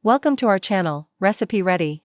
Welcome to our channel, Recipe Ready.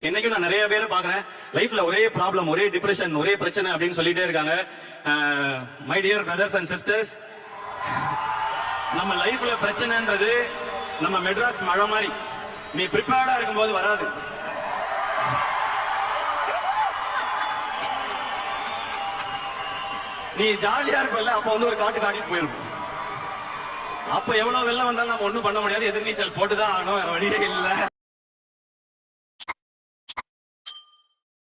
இன்னைக்கு நான் நிறைய பேரை பாக்குறேன் லைஃப்ல ஒரே ப்ராப்ளம் ஒரே டிப்ரெஷன் ஒரே பிரச்சனை அப்படின்னு சொல்லிட்டே இருக்காங்க. My dear brothers and sisters, நம்ம லைஃப்ல பிரச்சனைன்றது நம்ம மெட்ராஸ் மழை மாதிரி, நீ ப்ரிப்பேர்டா இருக்கும்போது வராது. நீ ஜாலியா இருப்பல, அப்ப வந்து ஒரு காட்டு காட்டிட்டு போயிருக்கும். அப்ப எவ்வளவு வெள்ளம் வந்தாலும் நம்ம ஒண்ணும் பண்ண முடியாது, எதிர்நீச்சல் போட்டுதான் ஆகணும், வேற வழியே இல்லை.